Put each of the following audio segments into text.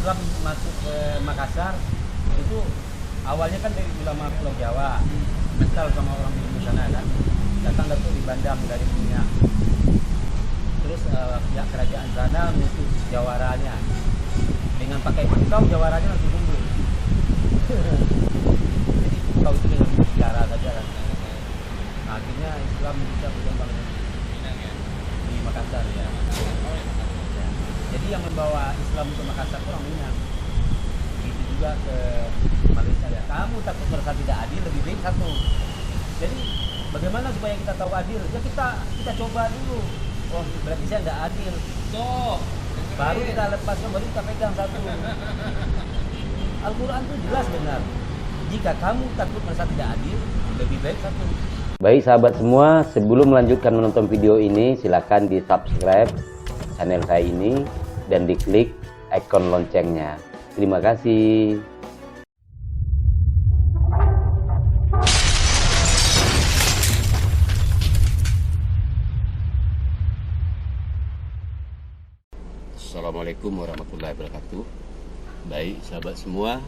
Islam masuk ke Makassar itu awalnya kan dari ulama Pulau Jawa, kental sama orang di sana kan, datang Datuk di Bandang dari Minyak. Terus pihak kerajaan sana ngutus jawaranya dengan pakai pengkau, jawaranya langsung tunduk. Jadi pengkau itu dengan bicara saja kan. Nah, akhirnya Islam bisa berkembang di Makassar ya. Jadi yang membawa Islam ke Makassar itu orang Minang. Begitu juga ke Malaysia ya. Kamu takut merasa tidak adil, lebih baik satu. Jadi bagaimana supaya kita tahu adil? Ya kita coba dulu. Oh berarti saya tidak adil. Baru kita lepaskan, baru kita pegang satu. Al-Quran itu jelas benar. Jika kamu takut merasa tidak adil, lebih baik satu. Baik sahabat semua, sebelum melanjutkan menonton video ini, silakan di subscribe channel saya ini dan diklik ikon loncengnya. Terima kasih. Assalamualaikum warahmatullahi wabarakatuh. Baik sahabat semua,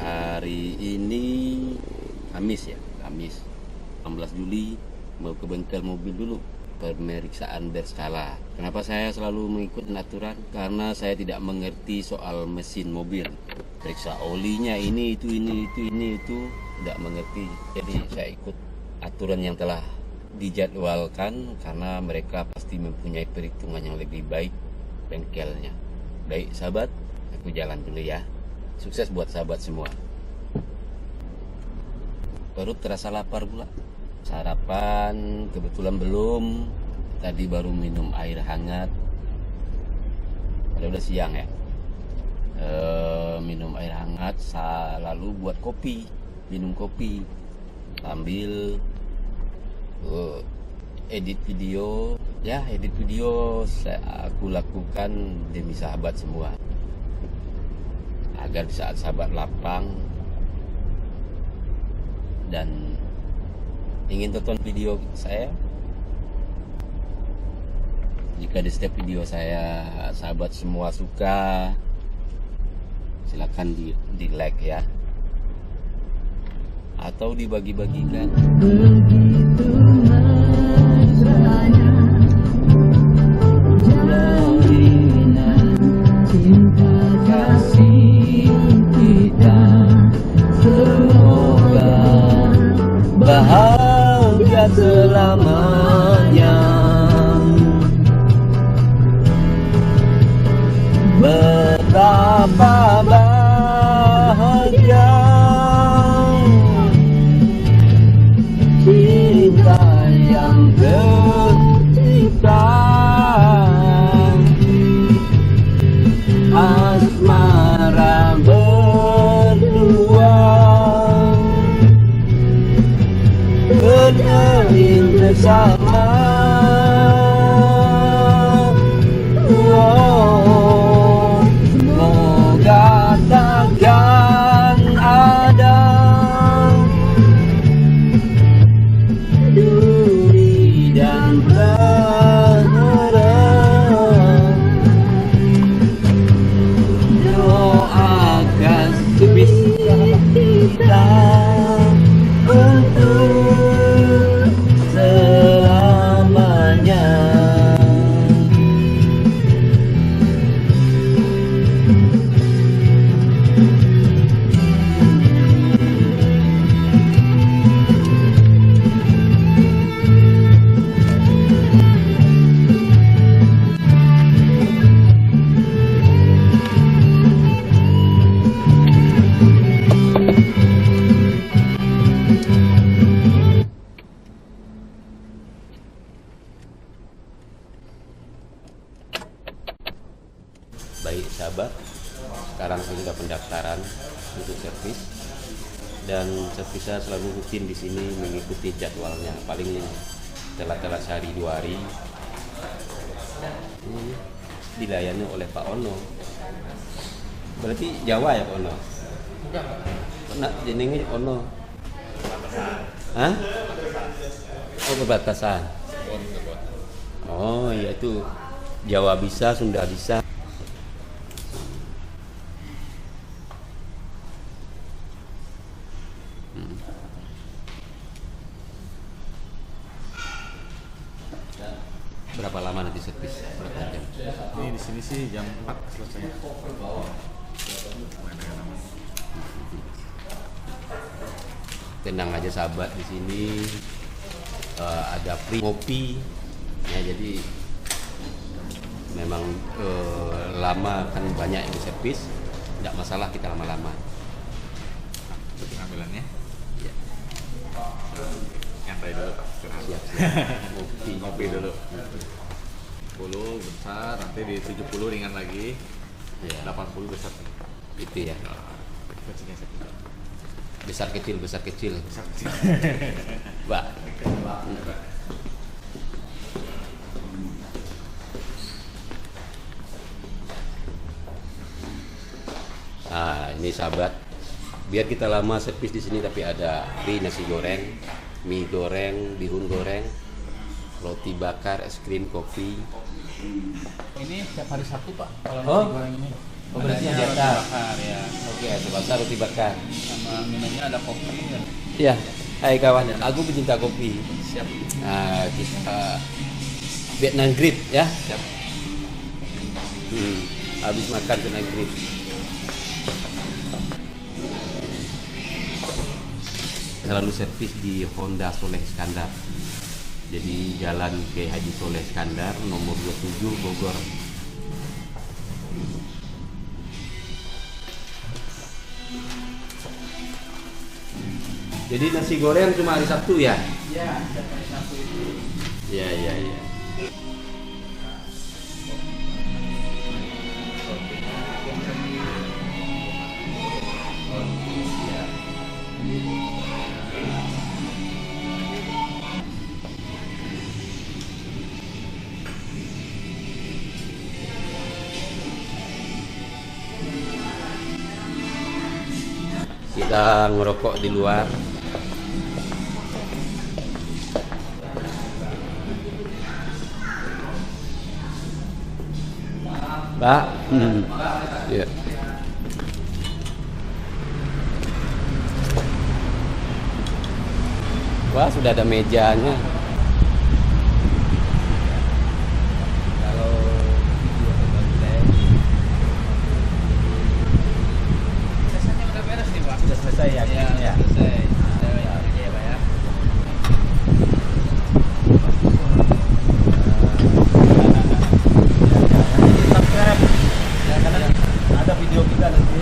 hari ini Kamis ya, Kamis 16 Juli mau ke bengkel mobil dulu, pemeriksaan berskala. Kenapa saya selalu mengikuti aturan? Karena saya tidak mengerti soal mesin mobil. Periksa olinya ini itu, tidak mengerti. Jadi saya ikut aturan yang telah dijadwalkan karena mereka pasti mempunyai perhitungan yang lebih baik bengkelnya. Baik sahabat, aku jalan dulu ya. Sukses buat sahabat semua. Perut terasa lapar pula. Sarapan kebetulan belum. Tadi baru minum air hangat. Padahal udah siang ya. Minum air hangat, lalu buat kopi. Minum kopi sambil edit video. Ya, edit video aku lakukan demi sahabat semua, agar di saat sahabat lapang dan ingin tonton video saya, jika di setiap video saya sahabat semua suka, silakan di like ya, atau dibagi-bagikan. Cinta kasih kita semoga bahagia selamanya. Betapa bahagia cinta yang tercipta, asmara berdua, bernyanyi bersama. Oh, semoga takkan ada duri dan berharap. Doakan kita untuk selamanya. Baik sahabat, sekarang saya sudah pendaftaran untuk servis, dan servisnya selalu rutin di sini mengikuti jadwalnya. Paling telat-telat sehari 2 hari. Ini dilayani oleh Pak Ono. Berarti Jawa ya Pak Ono? Enggak. Nak jenenge Ono. Hah? Oh, perbatasan. Oh iya, itu Jawa bisa, Sunda bisa. Ini sih jam 4 selesai. Tenang aja sahabat, di sini ada free kopi ya, jadi memang lama kan banyak yang servis, tidak masalah kita lama-lama. Pengambilannya Ya. nyantai dulu Pak. Siap. Ngopi dulu. 10 besar, nanti di 70 ringan lagi, Ya, 80 besar. itu ya. Kucingnya saya. Besar kecil. Besar kecil. Mbak. Nah, ini sahabat, biar kita lama servis di sini, tapi ada free nasi goreng, mie goreng, bihun goreng, roti bakar, es krim, kopi. Ini tiap hari Sabtu Pak, kalau Oh. nasi goreng ini. Oh, berarti Adanya biasa. roti bakar ya. Oke, es bakar, roti bakar. Sama minumnya ada kopi ya. Iya, hai kawan, aku pecinta kopi. Siap. Nah, kita Vietnam Grip ya. Siap. Habis makan Vietnam Grip. Selalu servis di Honda Soleh Iskandar. Jadi jalan ke Haji Soleh Iskandar nomor 27 Bogor. Jadi nasi goreng cuma hari Sabtu ya? Ya, tiap hari Sabtu itu. Iya. Kita ngerokok di luar. Pak, ya. Wah, sudah ada mejanya. Kalau video konten biasanya udah beres nih Pak. Sudah selesai ya? Ya, selesai. Ya, ini ya Pak ya. Subscribe ya, karena ada video kita nanti.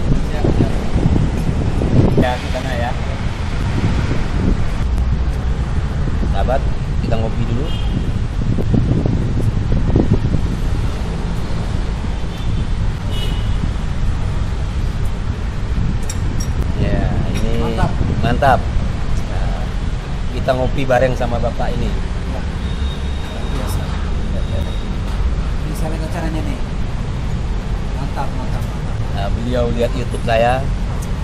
Ya, kita ya. Sahabat, kita ngopi dulu. Ya, ini mantap. Nah, kita ngopi bareng sama bapak ini. Biasa. Ini saling caranya nih. Mantap. Nah, beliau lihat YouTube saya,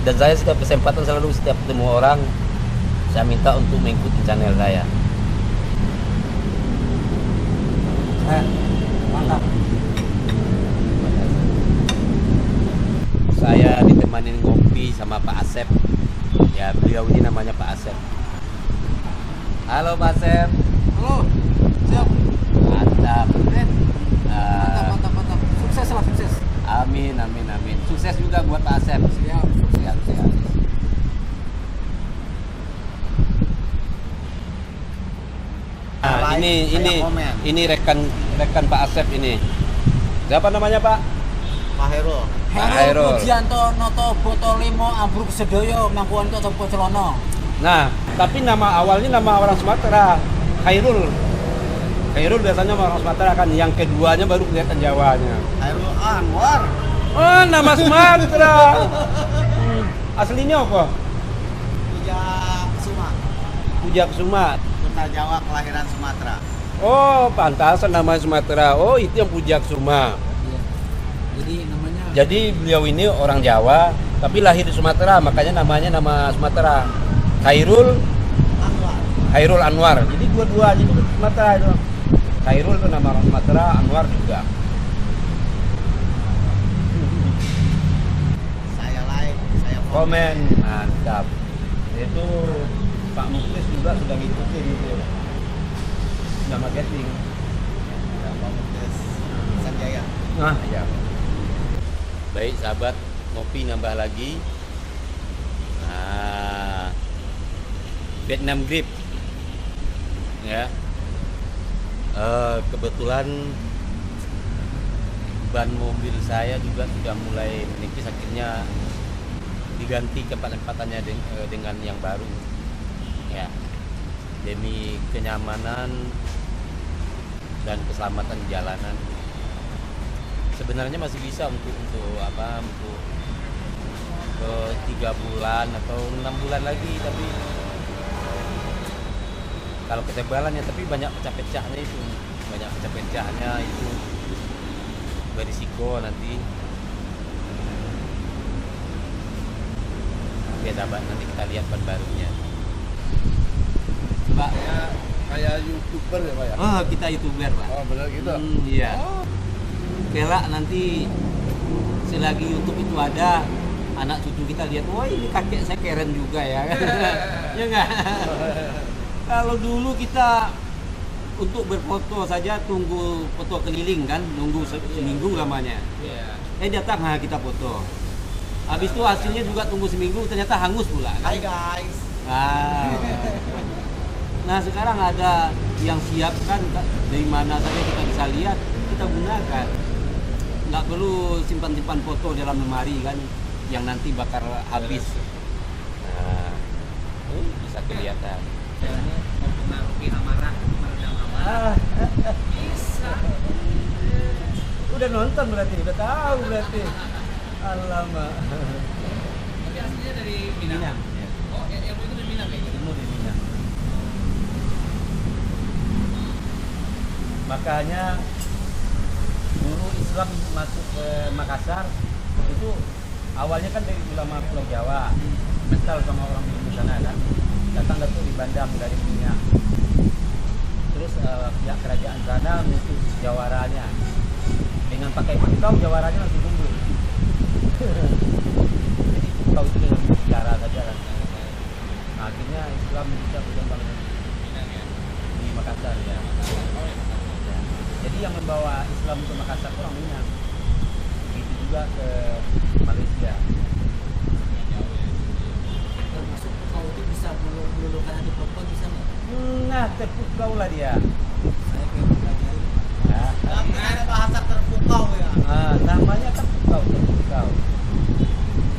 dan saya setiap kesempatan selalu setiap ketemu orang, saya minta untuk mengikuti channel saya. Mantap. Saya ditemanin ngopi sama Pak Asep. Ya, beliau ini namanya Pak Asep. Halo Pak Asep. Halo. Siap. Mantap. Mantap. Sukses lah, sukses. Amin. Sukses juga buat Pak Asep. Siap. Nah, ini rekan Pak Asep ini. Siapa namanya Pak? Pak Herul. Pak Herul. Pujianto Noto Botolimo Ambruk Sedoyo Mangkuan itu atau Pocelono. Nah, tapi nama awalnya nama orang Sumatera, Khairul. Khairul biasanya orang Sumatera kan, yang keduanya baru kelihatan Jawanya. Herul Anwar. Oh, nama Sumatera. Aslinya apa? Puja Suma. Puja Kusuma. Kota Jawa kelahiran Sumatera. Oh, pantasan nama Sumatera. Oh, itu yang Puja Kusuma. Iya. Jadi namanya. Jadi beliau ini orang Jawa, tapi lahir di Sumatera, makanya namanya nama Sumatera. Khairul Anwar. Jadi dua-dua itu Sumatera itu. Khairul itu nama orang Sumatera, Anwar juga. Saya like, saya Komen, mantap. Itu Pak Muklis juga sudah ngikutin itu. Sudah marketing. Pak Muklis Sanjaya. Nah, ya. Baik sahabat, ngopi nambah lagi. Nah, Vietnam Grip ya. Kebetulan ban mobil saya juga sudah mulai menipis, akhirnya diganti keempat-empatannya dengan yang baru ya, demi kenyamanan dan keselamatan jalanan. Sebenarnya masih bisa untuk 3 bulan atau 6 bulan lagi, tapi kalau ketebalannya, tapi banyak pecah-pecahnya itu berisiko nanti. Oke sahabat, nanti kita lihat ban barunya. Pak, Kayak YouTuber ya Pak ya? oh kita YouTuber Pak. Oh benar gitu? Iya. Oh. Kelak nanti selagi YouTube itu ada, anak cucu kita lihat, wah ini kakek saya keren juga ya. Ya enggak? Kalau dulu kita untuk berfoto saja tunggu foto keliling kan, nunggu seminggu lamanya. Datang kita foto. Habis itu hasilnya juga tunggu seminggu, ternyata hangus pula. Kan? Hai guys. Nah sekarang ada yang siap kan, dari mana saja kita bisa lihat, kita gunakan. Nggak perlu simpan-simpan foto dalam lemari kan, yang nanti bakal habis. Nah, bisa kelihatan. Jalannya mempengaruhi amarah, meredam amarah. Bisa. Udah nonton berarti, udah tahu berarti. Alamak. Tapi aslinya dari Minang. Minang, ya. Oh, yang itu dari Minang kayak gitu. Ilmu di Minang. Makanya guru Islam masuk ke Makassar itu awalnya kan dari ulama Pulau Jawa, mental sama orang di sana kan, datang tuh di Bandang dari Minang. Terus pihak kerajaan sana ngutus jawaranya dengan pakai pekau, jawaranya langsung mundur. Jadi pekau itu dengan bicara saja kan. Nah, akhirnya Islam bisa berkembang di Makassar ya. Jadi yang membawa Islam ke Makassar itu orang Minang. Begitu juga ke Malaysia. Termasuk kau itu bisa meluluhkan hati perempuan bisa nggak? Nah, terpukau lah dia. Saya pengen pelajari. Ya. Nggak ada bahasa terpukau ya. Nah, namanya kan terpukau.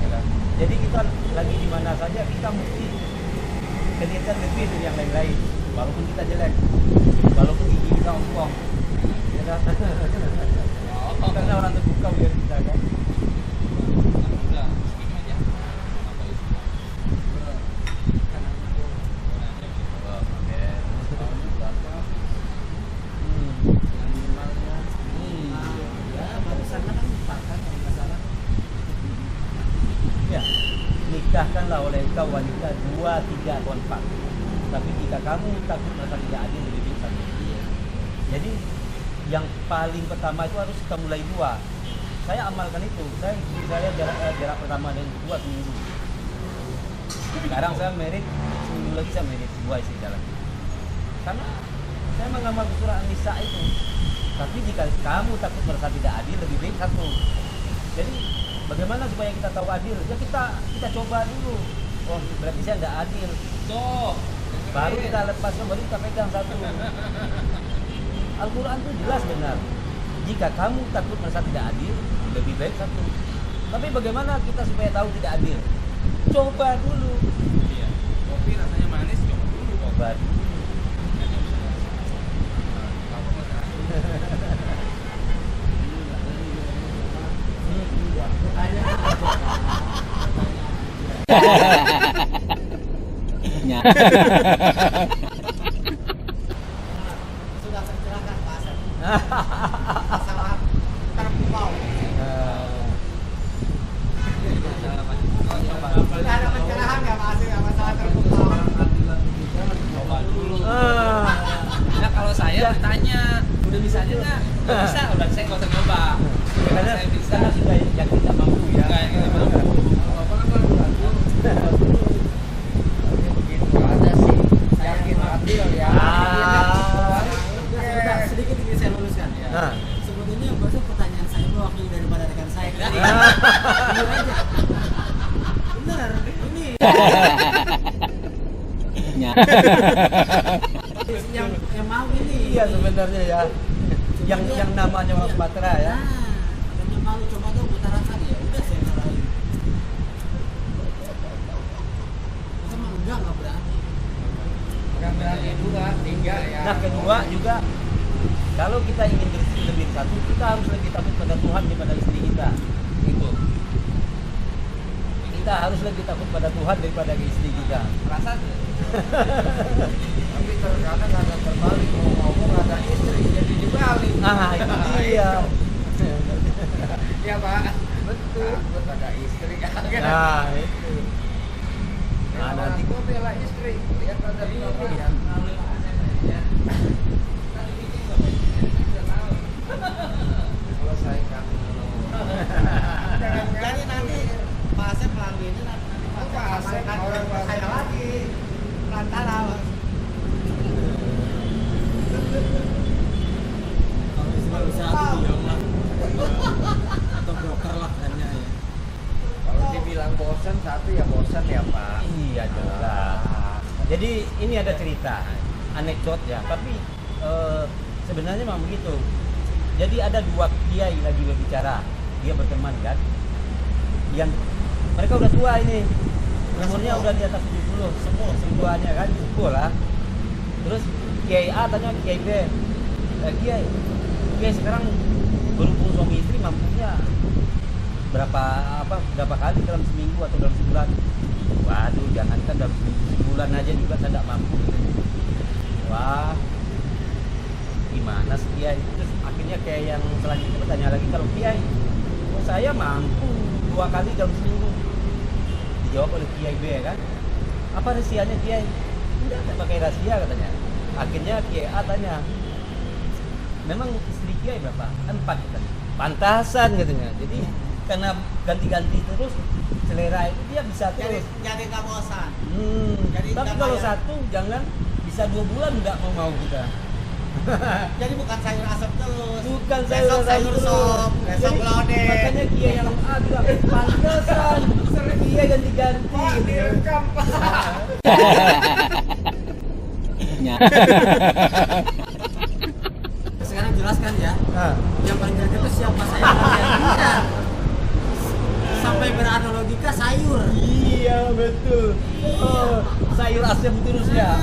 Ya kan? Jadi kita lagi di mana saja kita mesti kelihatan lebih dari yang lain-lain. Walaupun kita jelek, walaupun gigi kita ompong. Ya kan? Karena orang terpukau dari kita kan. Udah, segini aja. Apa itu? Ya, barusan kan empat kan kalau nggak salah. Ya, nikahkanlah oleh engkau wanita 2, 3 atau 4. Tapi jika kamu takut merasa tidak adil, lebih baik 1. Jadi yang paling pertama itu harus kita mulai 2. Saya amalkan itu. Saya jarak pertama dan kedua seminggu. Sekarang saya merit seminggu lagi, saya merit 2 isi jalan. Karena saya mengamal surah An-Nisa itu. Tapi jika kamu takut merasa tidak adil, lebih baik 1. Jadi bagaimana supaya kita tahu adil? Ya kita coba dulu. Oh berarti saya tidak adil. Tuh. Baru kita lepaskan, baru kita pegang 1. Al-Quran itu jelas benar. Jika kamu takut merasa tidak adil, lebih baik 1. Tapi bagaimana kita supaya tahu tidak adil? Coba dulu. Iya. Kopi rasanya manis, coba dulu. Coba dulu. Sudah tercerahkan Pak Asep. Masalah terpukau. Sudah ada pencerahan nggak Pak Asep masalah terpukau? Coba dulu. Nah kalau saya bertanya, udah bisa aja nggak? Nggak bisa, udah saya nggak usah nyoba. Karena Saya bisa. karena sudah yang kita mampu ya. Nggak, yang kita mampu. Apa kan ragu-ragu. Begitu ada sih. Yakin adil ya. Sebentar, sedikit ini saya luruskan ya. Nah. Sebetulnya bahasa pertanyaan saya Bener, ini yang mau ini. Iya sebenarnya ya. Yang namanya orang Sumatera ya. Katanya mau coba tuh putaran ya. Udah saya saranin. Masa mah enggak berani. Enggak berani 2, 3 ya. Nah kedua juga, kalau kita ingin lebih satu, kita harus lebih takut pada Tuhan daripada istri kita. Itu. Kita harus lebih takut pada Tuhan daripada ke istri kita. Perasaan Tapi terkadang ada terbalik, mau ngomong ada istri jadi dibalik. Ah itu dia. Iya Pak. Betul. Takut ada istri kan. Nah itu. Nah nanti gua bela istri, lihat ada ini ya. Kalau saya kan jadi nanti Pak Asep melalui ini nanti Pak Asep orang saya lagi perantara. Kalau bisa atau broker lah kayaknya ya. kalau dibilang bosan tapi ya bosan ya Pak. iya jelas. Jadi ini ada cerita, anekdot ya. Tapi sebenarnya memang begitu. Jadi ada dua kiai lagi berbicara, dia berteman kan. Yang mereka udah tua ini, umurnya udah di atas 70, semuanya kan, sepuh lah. Terus Kiai A tanya Kiai B, Kiai sekarang berhubung suami istri mampunya berapa kali dalam seminggu atau dalam sebulan? Waduh, jangankan dalam seminggu, sebulan aja juga saya tidak mampu. Wah, gimana sih Kiai? Terus akhirnya Kiai yang selanjutnya bertanya lagi, kalau Kiai, oh, saya mampu 2 kali dalam seminggu. Dijawab oleh Kiai B kan, apa rahasianya Kiai? Tidak ada pakai rahasia katanya. Akhirnya Kiai A tanya, memang istri Kiai berapa? 4 katanya. Pantasan katanya. Jadi karena ganti-ganti terus selera itu dia bisa terus. Jadi nggak bosan. Jadi Tapi nggak kalau bayar. satu jangan bisa 2 bulan nggak mau kita. Jadi bukan sayur asap terus. Bukan Besok sayur sop, besok Jadi, lodeh. makanya Kiai yang A bilang pantesan Kiai ganti-ganti. Direkam Pak. Sekarang jelaskan ya. Nah, Yang paling dekat itu siapa saya iya. Sampai beranalogika sayur. iya betul. Oh, sayur asem terus ya.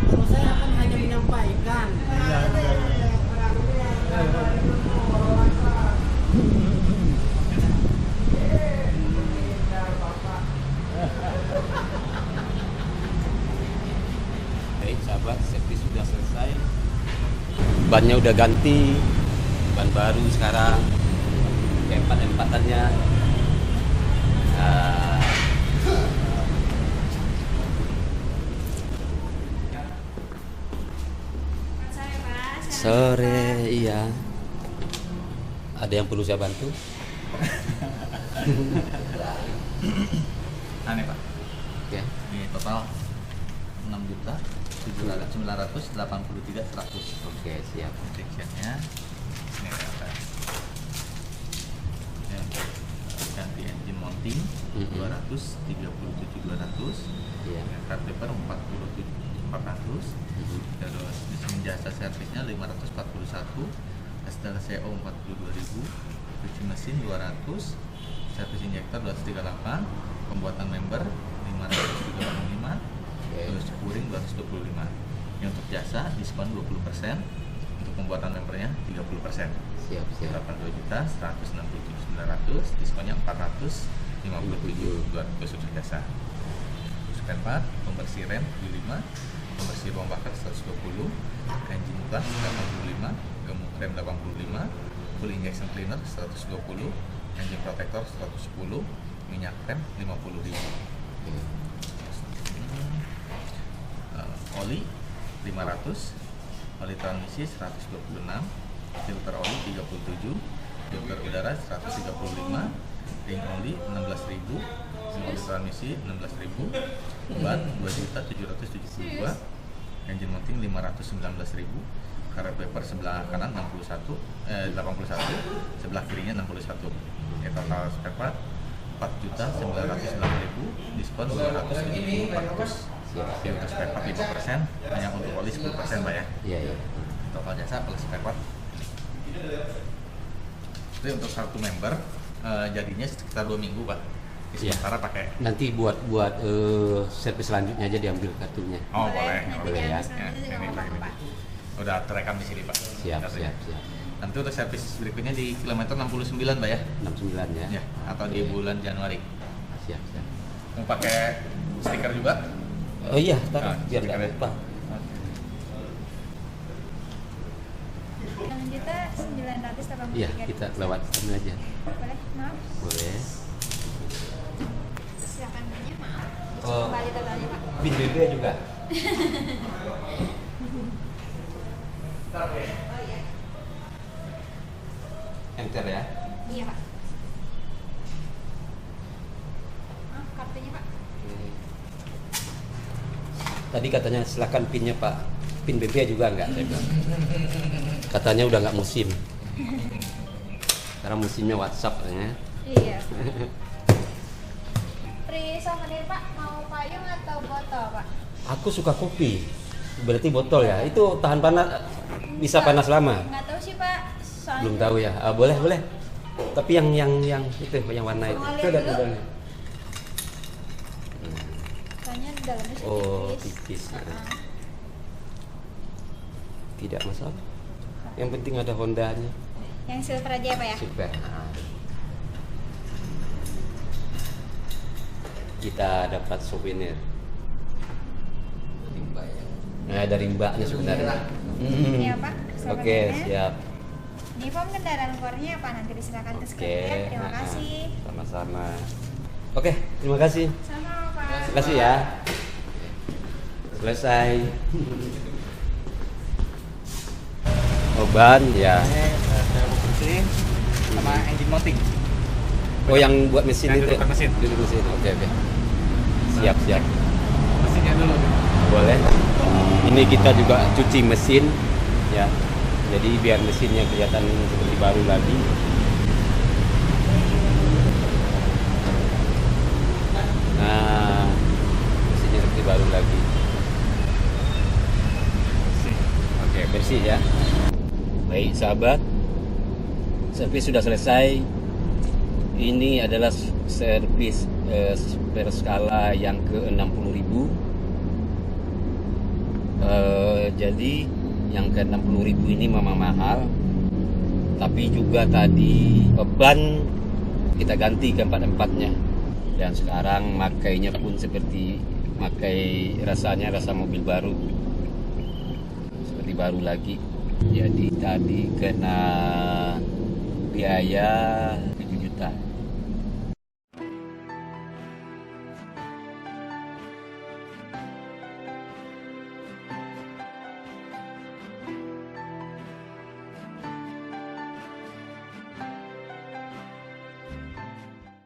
Kalau saya kan hanya menyampaikan. Iya, iya, iya. Baik sahabat, servis sudah selesai. Bannya udah ganti, ban baru sekarang. Keempat-empatannya. Sore, iya. Ada yang perlu saya bantu? Aneh Pak. Ya. Ini total 6.983.100. Oke, siap. Injection-nya ini ada. Ya, untuk ganti engine mounting 237.200. Iya. Card paper 47.400. Terus mesin jasa servisnya 541, STL CO 42.000, cuci mesin 200, servis injektor 238, pembuatan member 535, terus curing 225. Ini untuk jasa diskon 20%, untuk pembuatan membernya 30%. Siap. 82.167.900, diskonnya 457.200 untuk jasa. Spare part, pembersih rem 75, pembersih ruang bakar 120, engine gas 85, gemuk rem 85, full injection cleaner 120, engine protector 110, minyak rem 50.000. Oli 500, oli transmisi 126, filter oli 37, filter udara 135, ring oli 16.000, oli transmisi 16.000, ban 2.772, engine mounting 519.000, karet wiper sebelah kanan 81, sebelah kirinya 61. Ya, total spare part 4.990.000, diskon 207.400. Jadi untuk spare part 5%, hanya untuk oli 10% Pak ya. Iya, iya. Total jasa plus spare part. Jadi untuk satu member jadinya sekitar 2 minggu Pak. Iya. Sementara pakai. Nanti buat servis selanjutnya aja diambil kartunya. Oh boleh. Boleh ya. Ya, ini Pak, ini. Udah terekam di sini Pak. Siap, kartunya. siap. Nanti untuk servis berikutnya di kilometer 69 Pak ya. 69 ya. Ya, atau di bulan Januari. Siap. Mau pakai stiker juga? Oh iya, Nah, biar nggak stikernya. lupa. 6.983.000. Iya, kita lewat sini aja. Boleh, maaf. Boleh. Silakan punya, maaf. Oh. Kembali totalnya Pak. Pin BB juga. Enter ya. Iya Pak. Maaf, kartunya Pak. Tadi katanya silakan pinnya Pak. Pin BB juga enggak saya bilang. Katanya udah nggak musim. Karena musimnya WhatsApp katanya. Iya. Free souvenir Pak, mau payung atau botol Pak? Aku suka kopi. Berarti botol ya. Itu tahan panas, bisa Enggak. panas lama. Nggak tahu sih Pak. Soalnya Belum tahu ya. Ah, boleh. Tapi yang itu yang warna itu. Mau lihat Coba dulu? coba. Soalnya dalamnya sih Oh, tipis. tipis. Heeh. Tidak masalah. Yang penting ada Hondanya. Yang silver aja ya Pak ya? Super. Kita dapat souvenir. Nah, dari mbaknya sebenarnya. Iya Pak. Oke, souvenirnya. siap. Ini form kendaraan kornya Pak, nanti disilakan ke Oke. sekretariat. Terima kasih. Sama-sama. Oke, terima kasih. Sama Pak. Terima kasih ya. Selesai. Ban ya. Mesin sama engine mounting. Oh, yang buat mesin Yang itu. duduk mesin. Duduk mesin. Oke. Siap. Mesinnya dulu. Boleh. Ini kita juga cuci mesin ya. Jadi biar mesinnya kelihatan seperti baru lagi. Nah, mesinnya seperti baru lagi. Oke, bersih ya. Baik sahabat, servis sudah selesai. Ini adalah servis per skala yang ke-60.000. Jadi yang ke-60.000 ini memang mahal. Tapi juga tadi ban kita ganti ke 4-4-nya. Dan sekarang makainya pun seperti rasanya rasa mobil baru. Seperti baru lagi. Jadi tadi kena biaya